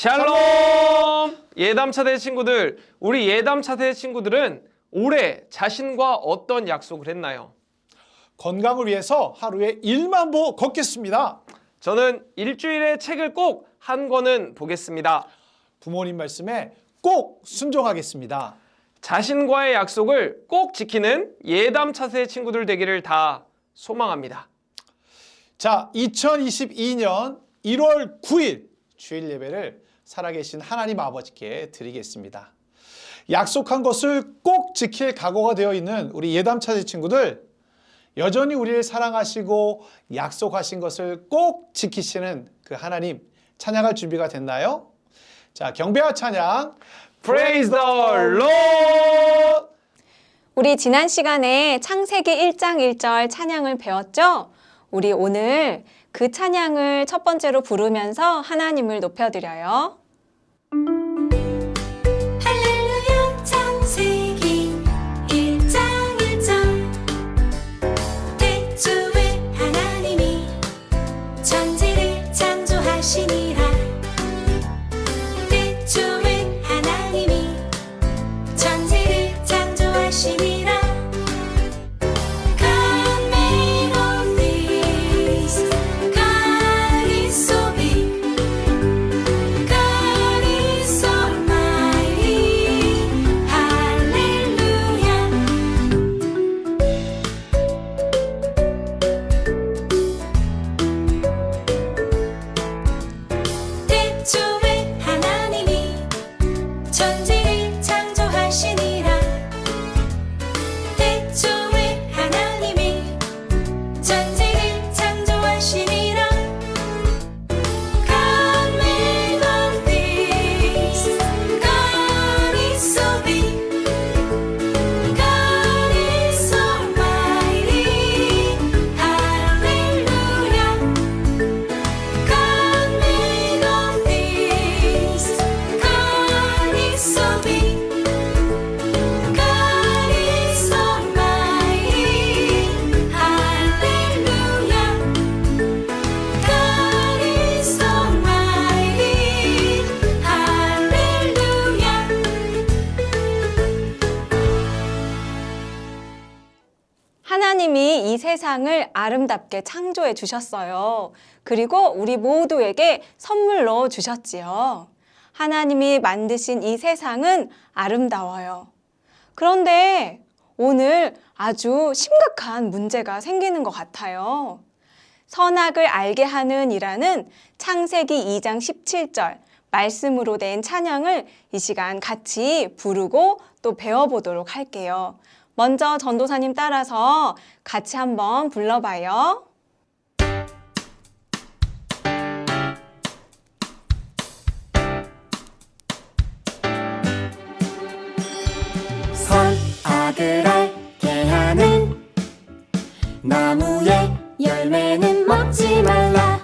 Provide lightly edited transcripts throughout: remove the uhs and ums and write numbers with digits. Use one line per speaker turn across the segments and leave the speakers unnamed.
샬롬! 예담차대 친구들, 우리 예담차대 친구들은 올해 자신과 어떤 약속을 했나요?
건강을 위해서 하루에 1만 보 걷겠습니다.
저는 일주일에 책을 꼭 한 권은 보겠습니다.
부모님 말씀에 꼭 순종하겠습니다.
자신과의 약속을 꼭 지키는 예담차대 친구들 되기를 다 소망합니다.
자, 2022년 1월 9일 주일 예배를 살아계신 하나님 아버지께 드리겠습니다. 약속한 것을 꼭 지킬 각오가 되어 있는 우리 예담차대 친구들, 여전히 우리를 사랑하시고 약속하신 것을 꼭 지키시는 그 하나님 찬양할 준비가 됐나요? 자, 경배와 찬양
Praise the Lord!
우리 지난 시간에 창세기 1장 1절 찬양을 배웠죠? 우리 오늘 그 찬양을 첫 번째로 부르면서 하나님을 높여드려요.
할렐루야 창세기 1장 1절 태초에 하나님이 천지를 창조하시니라 태초에 하나님이 천지를 창조하시니라 God made all things God is so big God is almighty 할렐루야 태초에 하나님이 천지를 창조하시니라 태초에 하나님이 천지를 창조하시니라 God made all things God is so big God is almighty 할렐루야 God made all things God is so big God is almighty 할렐루야 God is almighty 할렐루야
하나님이 이 세상을 아름답게 창조해 주셨어요. 그리고 우리 모두에게 선물로 주셨지요. 하나님이 만드신 이 세상은 아름다워요. 그런데 오늘 아주 심각한 문제가 생기는 것 같아요. 선악을 알게 하는 이라는 창세기 2장 17절 말씀으로 된 찬양을 이 시간 같이 부르고 또 배워보도록 할게요. 먼저 전도사님 따라서 같이 한번 불러봐요.
선악을 알게 하는 나무의 열매는 먹지 말라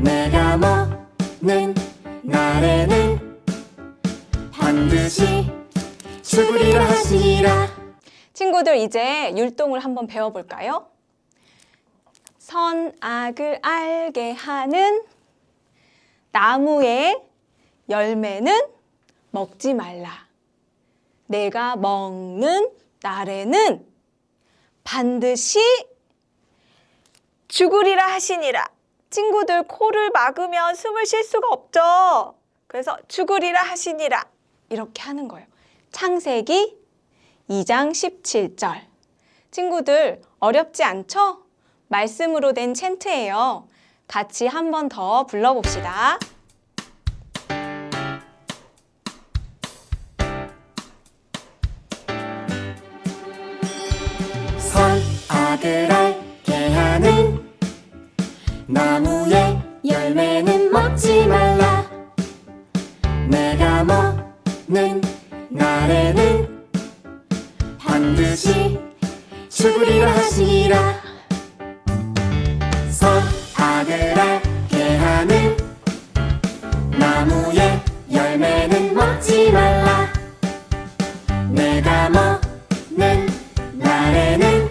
내가 먹는 날에는 반드시 죽으리라 하시니라
친구들 이제 율동을 한번 배워볼까요? 선악을 알게 하는 나무의 열매는 먹지 말라. 내가 먹는 날에는 반드시 죽으리라 하시니라. 친구들 코를 막으면 숨을 쉴 수가 없죠. 그래서 죽으리라 하시니라 이렇게 하는 거예요. 창세기 2장 17절. 친구들 어렵지 않죠? 말씀으로 된 챈트예요. 같이 한 번 더 불러봅시다.
선악을 알게 하는 나무의 열매는 먹지 말라 내가 먹는 날에는 반드시 죽으리라 하시니라 선악을 알게 하는 나무의 열매는 먹지 말라 내가 먹는 날에는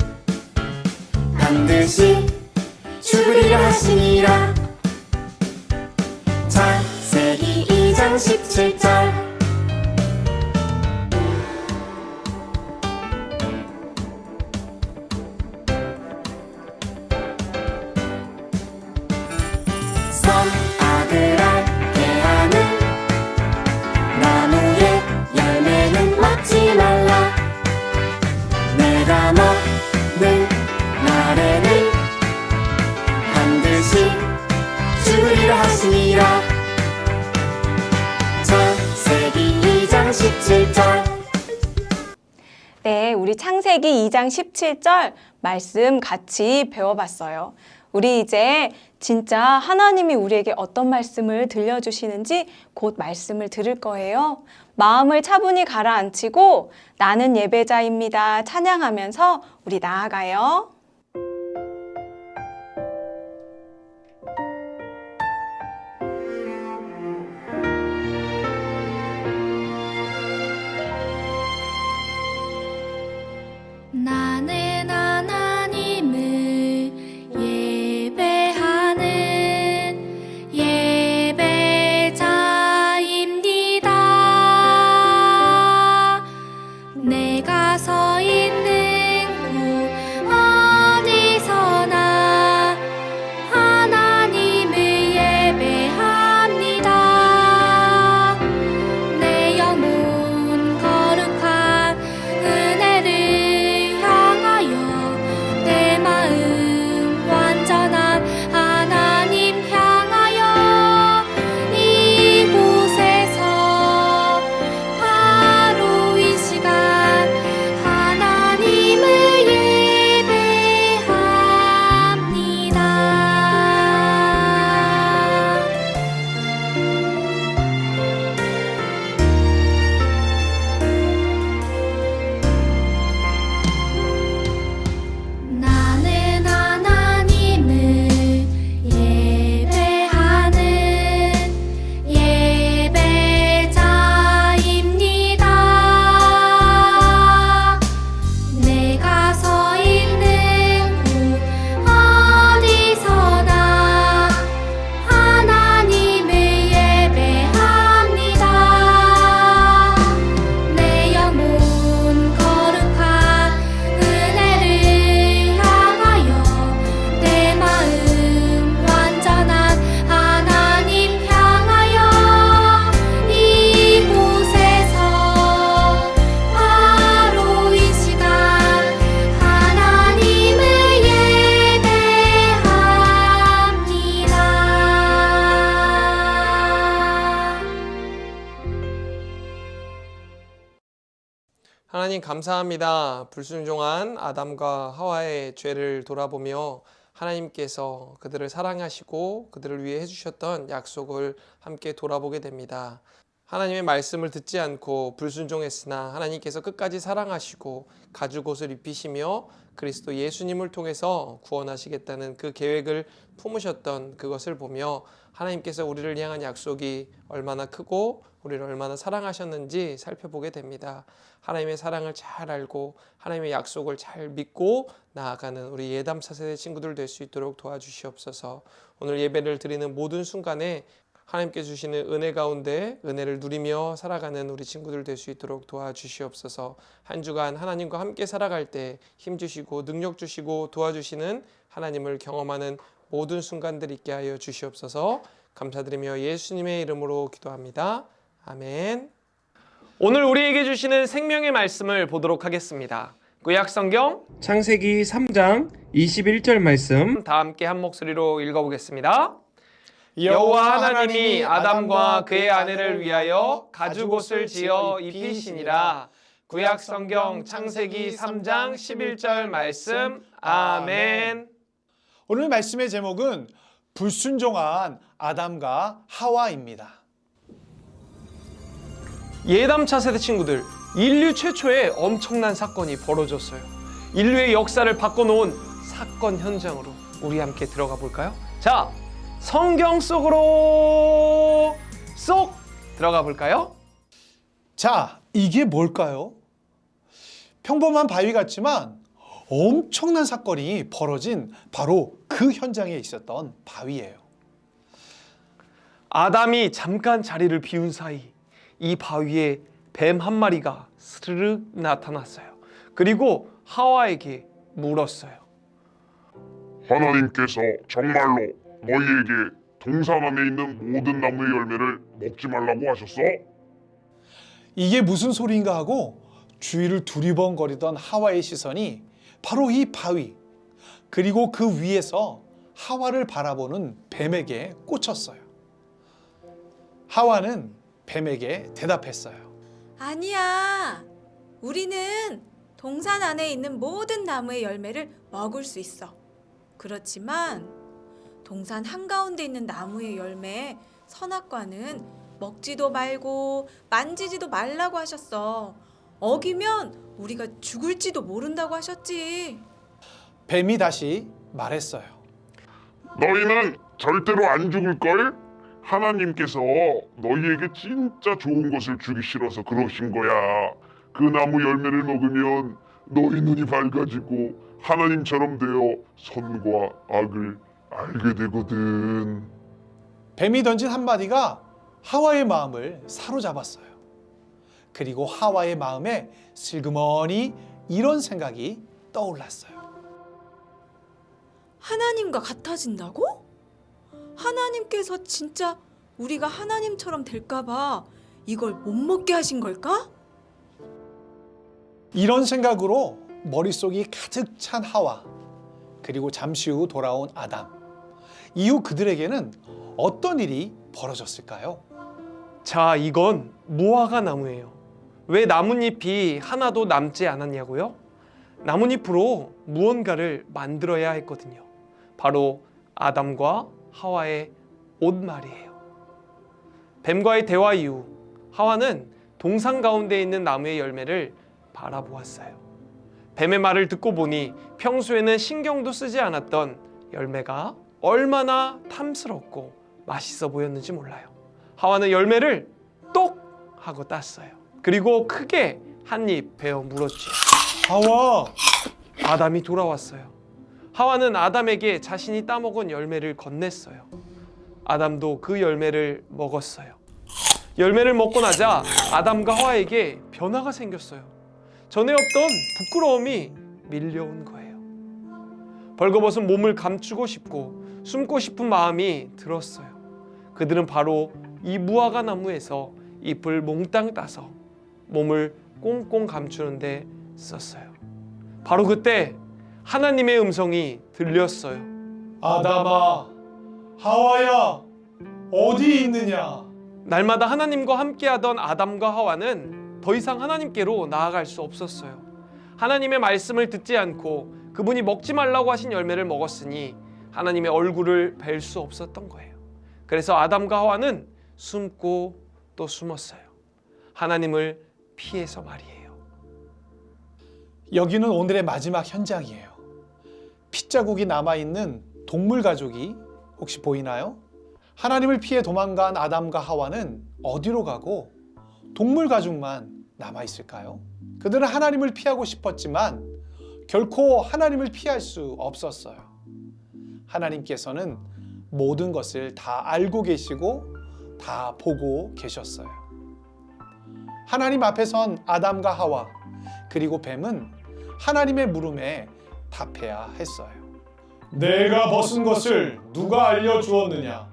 반드시 죽으리라 하시니라 창세기 17절 선악을 알게 하는 나무의 열매는 먹지 말라 내가 먹는 날에는 반드시 죽으리라 하시니라 창세기 2장 17절
네, 우리 창세기 2장 17절 말씀 같이 배워봤어요. 우리 이제 진짜 하나님이 우리에게 어떤 말씀을 들려주시는지 곧 말씀을 들을 거예요. 마음을 차분히 가라앉히고 나는 예배자입니다. 찬양하면서 우리 나아가요.
나는 하나님을 예배하는 예배자입니다. 내가 서 있는 곳 어디서나 하나님을 예배합니다. 내 영혼 거룩한 은혜를 향하여 내 마음 완전한 하나님 향하여 이곳에서 바로 이 시간 하나님을 예배합니다. 나는 하나님을 예배하는 예배자입니다. 내가 서 있는 곳 어디서나 하나님을 예배합니다. 내 영혼 거룩한 은혜를 향하여 내 마음 완전한 하나님 향하여 이곳에서 바로 이 시간 하나님을 예배합니다.
하나님 감사합니다. 불순종한 아담과 하와의 죄를 돌아보며 하나님께서 그들을 사랑하시고 그들을 위해 해주셨던 약속을 함께 돌아보게 됩니다. 하나님의 말씀을 듣지 않고 불순종했으나 하나님께서 끝까지 사랑하시고 가죽옷을 입히시며 그리스도 예수님을 통해서 구원하시겠다는 그 계획을 품으셨던 그것을 보며 하나님께서 우리를 향한 약속이 얼마나 크고 우리를 얼마나 사랑하셨는지 살펴보게 됩니다. 하나님의 사랑을 잘 알고 하나님의 약속을 잘 믿고 나아가는 우리 예담 차세대 친구들 될 수 있도록 도와주시옵소서. 오늘 예배를 드리는 모든 순간에 하나님께 주시는 은혜 가운데 은혜를 누리며 살아가는 우리 친구들 될 수 있도록 도와주시옵소서. 한 주간 하나님과 함께 살아갈 때 힘주시고 능력 주시고 도와주시는 하나님을 경험하는 모든 순간들 있게 하여 주시옵소서. 감사드리며 예수님의 이름으로 기도합니다. 아멘. 오늘 우리에게 주시는 생명의 말씀을 보도록 하겠습니다. 구약성경 창세기 3장 21절 말씀 다 함께 한 목소리로 읽어보겠습니다. 여호와 하나님이 아담과 그의 아내를 위하여 가죽옷을 지어 입히시니라. 구약성경 창세기 3장 11절 말씀. 아멘.
오늘 말씀의 제목은 불순종한 아담과 하와입니다.
예담 차세대 친구들, 인류 최초의 엄청난 사건이 벌어졌어요. 인류의 역사를 바꿔놓은 사건 현장으로 우리 함께 들어가 볼까요? 자, 성경 속으로 쏙 들어가 볼까요?
자, 이게 뭘까요? 평범한 바위 같지만 엄청난 사건이 벌어진 바로 그 현장에 있었던 바위예요.
아담이 잠깐 자리를 비운 사이 이 바위에 뱀 한 마리가 스르륵 나타났어요. 그리고 하와에게 물었어요.
하나님께서 정말로 너희에게 동산 안에 있는 모든 나무의 열매를 먹지 말라고 하셨어?
이게 무슨 소리인가 하고 주위를 두리번거리던 하와의 시선이 바로 이 바위 그리고 그 위에서 하와를 바라보는 뱀에게 꽂혔어요. 하와는 뱀에게 대답했어요.
아니야. 우리는 동산 안에 있는 모든 나무의 열매를 먹을 수 있어. 그렇지만 동산 한가운데 있는 나무의 열매 선악과는 먹지도 말고 만지지도 말라고 하셨어. 어기면 우리가 죽을지도 모른다고 하셨지.
뱀이 다시 말했어요.
너희는 절대로 안 죽을걸? 하나님께서 너희에게 진짜 좋은 것을 주기 싫어서 그러신 거야. 그 나무 열매를 먹으면 너희 눈이 밝아지고 하나님처럼 되어 선과 악을 알게 되거든.
뱀이 던진 한마디가 하와의 마음을 사로잡았어요. 그리고 하와의 마음에 슬그머니 이런 생각이 떠올랐어요.
하나님과 같아진다고? 하나님께서 진짜 우리가 하나님처럼 될까봐 이걸 못 먹게 하신 걸까?
이런 생각으로 머릿속이 가득 찬 하와, 그리고 잠시 후 돌아온 아담. 이후 그들에게는 어떤 일이 벌어졌을까요?
자, 이건 무화과 나무예요. 왜 나뭇잎이 하나도 남지 않았냐고요? 나뭇잎으로 무언가를 만들어야 했거든요. 바로 아담과 하와의 옷 말이에요. 뱀과의 대화 이후 하와는 동산 가운데 있는 나무의 열매를 바라보았어요. 뱀의 말을 듣고 보니 평소에는 신경도 쓰지 않았던 열매가 얼마나 탐스럽고 맛있어 보였는지 몰라요. 하와는 열매를 똑 하고 땄어요. 그리고 크게 한 입 베어 물었지요.
하와!
아담이 돌아왔어요. 하와는 아담에게 자신이 따먹은 열매를 건넸어요. 아담도 그 열매를 먹었어요. 열매를 먹고 나자 아담과 하와에게 변화가 생겼어요. 전에 없던 부끄러움이 밀려온 거예요. 벌거벗은 몸을 감추고 싶고 숨고 싶은 마음이 들었어요. 그들은 바로 이 무화과 나무에서 잎을 몽땅 따서 몸을 꽁꽁 감추는 데 썼어요. 바로 그때 하나님의 음성이 들렸어요.
아담아, 하와야, 어디 있느냐?
날마다 하나님과 함께하던 아담과 하와는 더 이상 하나님께로 나아갈 수 없었어요. 하나님의 말씀을 듣지 않고 그분이 먹지 말라고 하신 열매를 먹었으니 하나님의 얼굴을 뵐 수 없었던 거예요. 그래서 아담과 하와는 숨고 또 숨었어요. 하나님을 피해서 말이에요.
여기는 오늘의 마지막 현장이에요. 핏자국이 남아있는 동물 가족이 혹시 보이나요? 하나님을 피해 도망간 아담과 하와는 어디로 가고 동물 가족만 남아있을까요? 그들은 하나님을 피하고 싶었지만 결코 하나님을 피할 수 없었어요. 하나님께서는 모든 것을 다 알고 계시고 다 보고 계셨어요. 하나님 앞에 선 아담과 하와 그리고 뱀은 하나님의 물음에 답해야 했어요. 내가 벗은 것을 누가 알려주었느냐?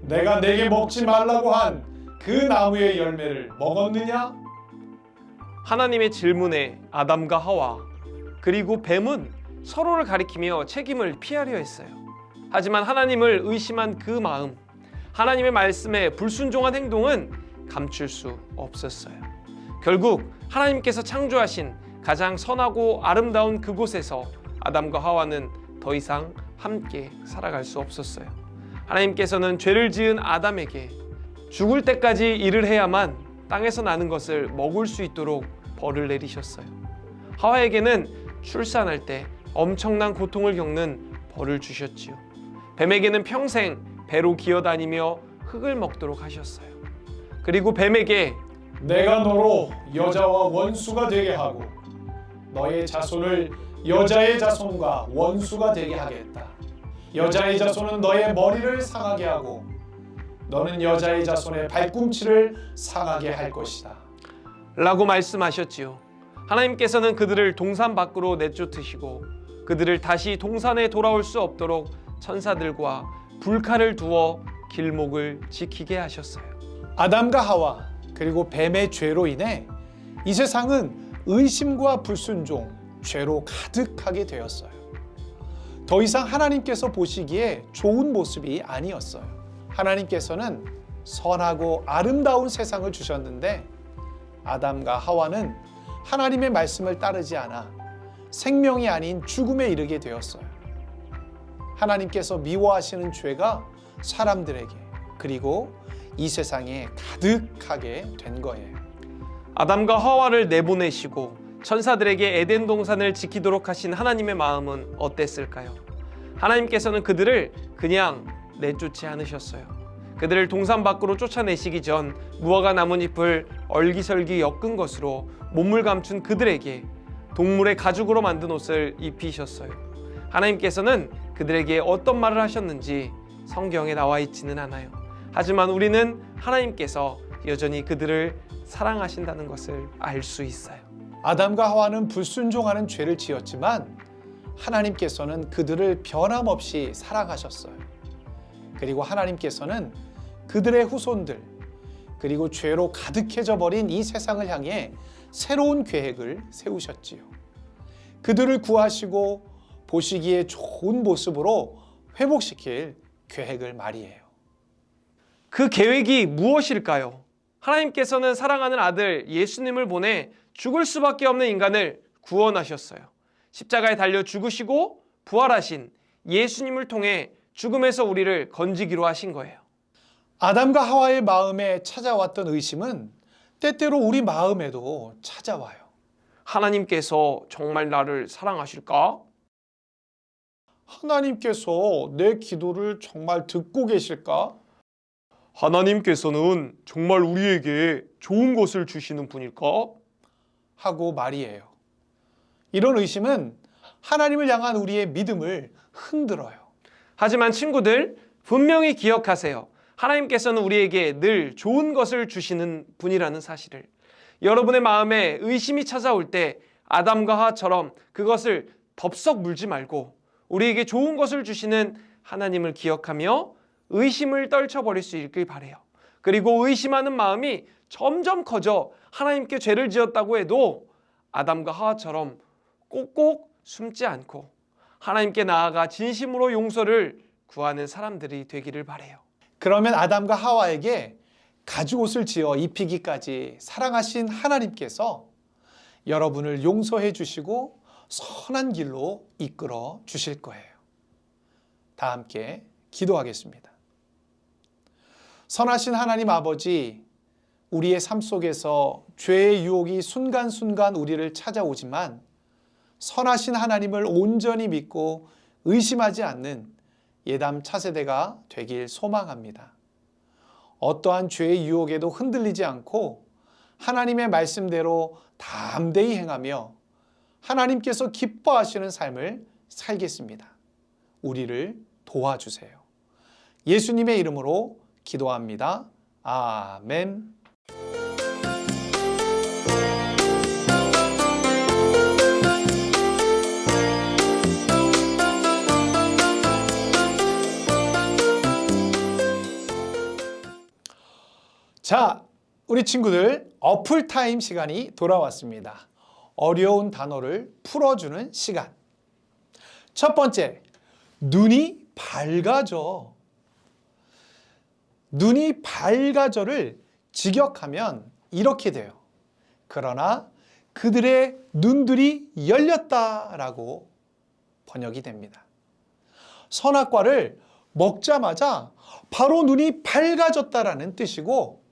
내가 내게 먹지 말라고 한 그 나무의 열매를 먹었느냐?
하나님의 질문에 아담과 하와 그리고 뱀은 서로를 가리키며 책임을 피하려 했어요. 하지만 하나님을 의심한 그 마음, 하나님의 말씀에 불순종한 행동은 감출 수 없었어요. 결국 하나님께서 창조하신 가장 선하고 아름다운 그곳에서 아담과 하와는 더 이상 함께 살아갈 수 없었어요. 하나님께서는 죄를 지은 아담에게 죽을 때까지 일을 해야만 땅에서 나는 것을 먹을 수 있도록 벌을 내리셨어요. 하와에게는 출산할 때 엄청난 고통을 겪는 벌을 주셨지요. 뱀에게는 평생 배로 기어다니며 흙을 먹도록 하셨어요. 그리고 뱀에게
내가 너로 여자와 원수가 되게 하고 너의 자손을 여자의 자손과 원수가 되게 하겠다. 여자의 자손은 너의 머리를 상하게 하고 너는 여자의 자손의 발꿈치를 상하게 할 것이다.
라고 말씀하셨지요. 하나님께서는 그들을 동산 밖으로 내쫓으시고 그들을 다시 동산에 돌아올 수 없도록 천사들과 불칼을 두어 길목을 지키게 하셨어요.
아담과 하와 그리고 뱀의 죄로 인해 이 세상은 의심과 불순종, 죄로 가득하게 되었어요. 더 이상 하나님께서 보시기에 좋은 모습이 아니었어요. 하나님께서는 선하고 아름다운 세상을 주셨는데 아담과 하와는 하나님의 말씀을 따르지 않아 생명이 아닌 죽음에 이르게 되었어요. 하나님께서 미워하시는 죄가 사람들에게 그리고 이 세상에 가득하게 된 거예요.
아담과 하와를 내보내시고 천사들에게 에덴 동산을 지키도록 하신 하나님의 마음은 어땠을까요? 하나님께서는 그들을 그냥 내쫓지 않으셨어요. 그들을 동산 밖으로 쫓아내시기 전 무화과 나뭇잎을 얼기설기 엮은 것으로 몸을 감춘 그들에게 동물의 가죽으로 만든 옷을 입히셨어요. 하나님께서는 그들에게 어떤 말을 하셨는지 성경에 나와 있지는 않아요. 하지만 우리는 하나님께서 여전히 그들을 사랑하신다는 것을 알 수 있어요.
아담과 하와는 불순종하는 죄를 지었지만 하나님께서는 그들을 변함없이 사랑하셨어요. 그리고 하나님께서는 그들의 후손들 그리고 죄로 가득해져 버린 이 세상을 향해 새로운 계획을 세우셨지요. 그들을 구하시고 보시기에 좋은 모습으로 회복시킬 계획을 말이에요.
그 계획이 무엇일까요? 하나님께서는 사랑하는 아들 예수님을 보내 죽을 수밖에 없는 인간을 구원하셨어요. 십자가에 달려 죽으시고 부활하신 예수님을 통해 죽음에서 우리를 건지기로 하신 거예요.
아담과 하와의 마음에 찾아왔던 의심은 때때로 우리 마음에도 찾아와요.
하나님께서 정말 나를 사랑하실까?
하나님께서 내 기도를 정말 듣고 계실까?
하나님께서는 정말 우리에게 좋은 것을 주시는 분일까?
하고 말이에요. 이런 의심은 하나님을 향한 우리의 믿음을 흔들어요.
하지만 친구들, 분명히 기억하세요. 하나님께서는 우리에게 늘 좋은 것을 주시는 분이라는 사실을. 여러분의 마음에 의심이 찾아올 때 아담과 하와처럼 그것을 덥석 물지 말고 우리에게 좋은 것을 주시는 하나님을 기억하며 의심을 떨쳐버릴 수 있길 바라요. 그리고 의심하는 마음이 점점 커져 하나님께 죄를 지었다고 해도 아담과 하와처럼 꼭꼭 숨지 않고 하나님께 나아가 진심으로 용서를 구하는 사람들이 되기를 바라요.
그러면 아담과 하와에게 가죽옷을 지어 입히기까지 사랑하신 하나님께서 여러분을 용서해 주시고 선한 길로 이끌어 주실 거예요. 다 함께 기도하겠습니다. 선하신 하나님 아버지, 우리의 삶 속에서 죄의 유혹이 순간순간 우리를 찾아오지만 선하신 하나님을 온전히 믿고 의심하지 않는 예담 차세대가 되길 소망합니다. 어떠한 죄의 유혹에도 흔들리지 않고 하나님의 말씀대로 담대히 행하며 하나님께서 기뻐하시는 삶을 살겠습니다. 우리를 도와주세요. 예수님의 이름으로 기도합니다. 아멘. 자, 우리 친구들 어플타임 시간이 돌아왔습니다. 어려운 단어를 풀어주는 시간. 첫 번째, 눈이 밝아져. 눈이 밝아져를 직역하면 이렇게 돼요. 그러나 그들의 눈들이 열렸다라고 번역이 됩니다. 선악과를 먹자마자 바로 눈이 밝아졌다라는 뜻이고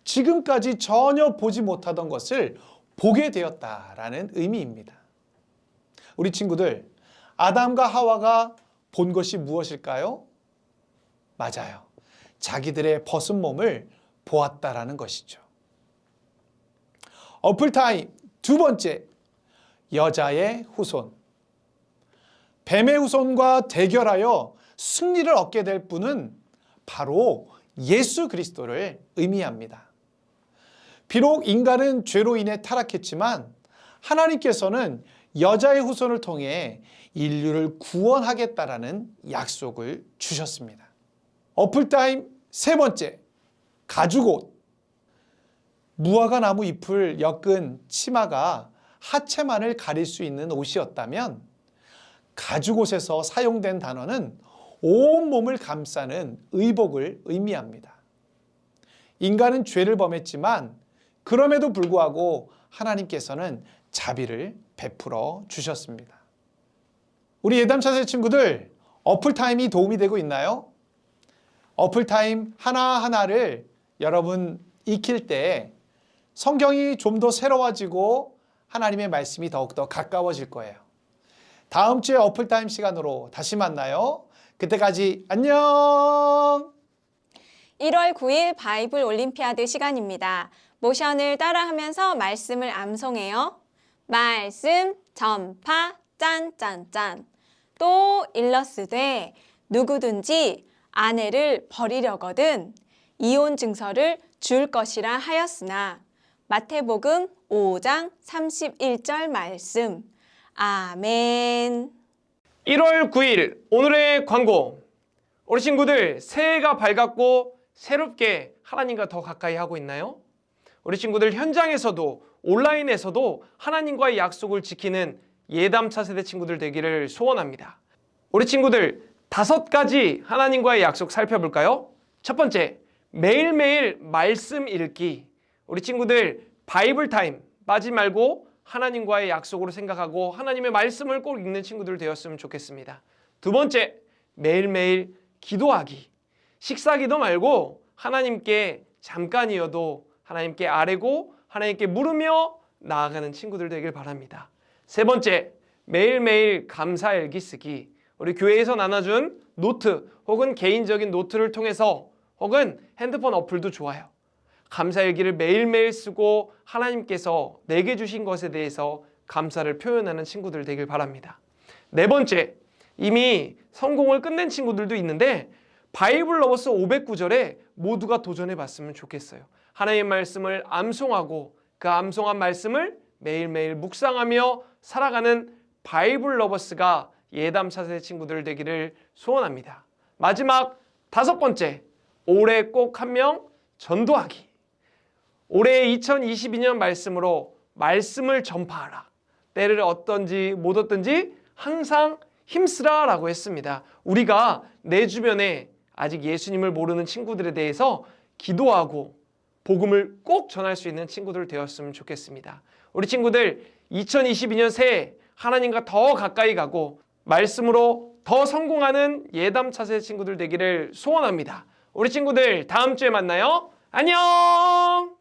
지금까지 전혀 보지 못하던 것을 보게 되었다라는 의미입니다. 우리 친구들, 아담과 하와가 본 것이 무엇일까요? 맞아요. 자기들의 벗은 몸을 보았다라는 것이죠. 어플타임 두 번째, 여자의 후손. 뱀의 후손과 대결하여 승리를 얻게 될 분은 바로 예수 그리스도를 의미합니다. 비록 인간은 죄로 인해 타락했지만 하나님께서는 여자의 후손을 통해 인류를 구원하겠다라는 약속을 주셨습니다. 어플타임 세 번째, 가죽옷. 무화과 나무 잎을 엮은 치마가 하체만을 가릴 수 있는 옷이었다면 가죽옷에서 사용된 단어는 온몸을 감싸는 의복을 의미합니다. 인간은 죄를 범했지만 그럼에도 불구하고 하나님께서는 자비를 베풀어 주셨습니다. 우리 예담차세 친구들, 어플타임이 도움이 되고 있나요? 어플타임 하나하나를 여러분 익힐 때 성경이 좀 더 새로워지고 하나님의 말씀이 더욱더 가까워질 거예요. 다음 주에 어플타임 시간으로 다시 만나요. 그때까지 안녕!
1월 9일 바이블 올림피아드 시간입니다. 모션을 따라하면서 말씀을 암송해요. 말씀 전파 짠짠짠. 또 일러스되 누구든지 아내를 버리려거든 이혼 증서를 줄 것이라 하였으나 마태복음 5장 31절 말씀. 아멘.
1월 9일 오늘의 광고. 우리 친구들 새해가 밝았고 새롭게 하나님과 더 가까이 하고 있나요? 우리 친구들 현장에서도 온라인에서도 하나님과의 약속을 지키는 예담 차세대 친구들 되기를 소원합니다. 우리 친구들 5가지 하나님과의 약속 살펴볼까요? 첫 번째, 매일매일 말씀 읽기. 우리 친구들 바이블 타임 빠지 말고 하나님과의 약속으로 생각하고 하나님의 말씀을 꼭 읽는 친구들 되었으면 좋겠습니다. 두 번째, 매일매일 기도하기. 식사기도 말고 하나님께 잠깐이어도 하나님께 아뢰고 하나님께 물으며 나아가는 친구들 되길 바랍니다. 세 번째, 매일매일 감사일기 쓰기. 우리 교회에서 나눠준 노트 혹은 개인적인 노트를 통해서 혹은 핸드폰 어플도 좋아요. 감사일기를 매일매일 쓰고 하나님께서 내게 주신 것에 대해서 감사를 표현하는 친구들 되길 바랍니다. 네 번째, 이미 성공을 끝낸 친구들도 있는데 바이블 러버스 509절에 모두가 도전해 봤으면 좋겠어요. 하나님의 말씀을 암송하고 그 암송한 말씀을 매일매일 묵상하며 살아가는 바이블 러버스가 예담 차세대 친구들 되기를 소원합니다. 마지막 5번째, 올해 꼭 한 명 전도하기. 올해 2022년 말씀으로 말씀을 전파하라. 때를 얻든지 못 얻든지 항상 힘쓰라 라고 했습니다. 우리가 내 주변에 아직 예수님을 모르는 친구들에 대해서 기도하고 복음을 꼭 전할 수 있는 친구들 되었으면 좋겠습니다. 우리 친구들 2022년 새해 하나님과 더 가까이 가고 말씀으로 더 성공하는 예담 차세 친구들 되기를 소원합니다. 우리 친구들 다음 주에 만나요. 안녕!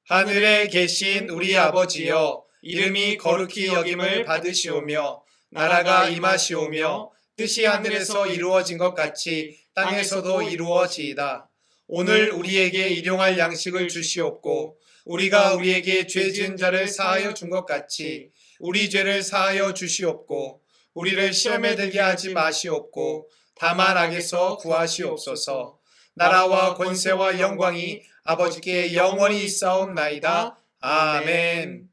하늘에 계신 우리 아버지여, 이름이 거룩히 여김을 받으시오며 나라가 임하시오며 뜻이 하늘에서 이루어진 것 같이 땅에서도 이루어지이다. 오늘 우리에게 일용할 양식을 주시옵고 우리가 우리에게 죄 지은 자를 사하여 준 것 같이 우리 죄를 사하여 주시옵고 우리를 시험에 들게 하지 마시옵고 다만 악에서 구하시옵소서. 나라와 권세와 영광이 아버지께 영원히 있사옵나이다. 아멘.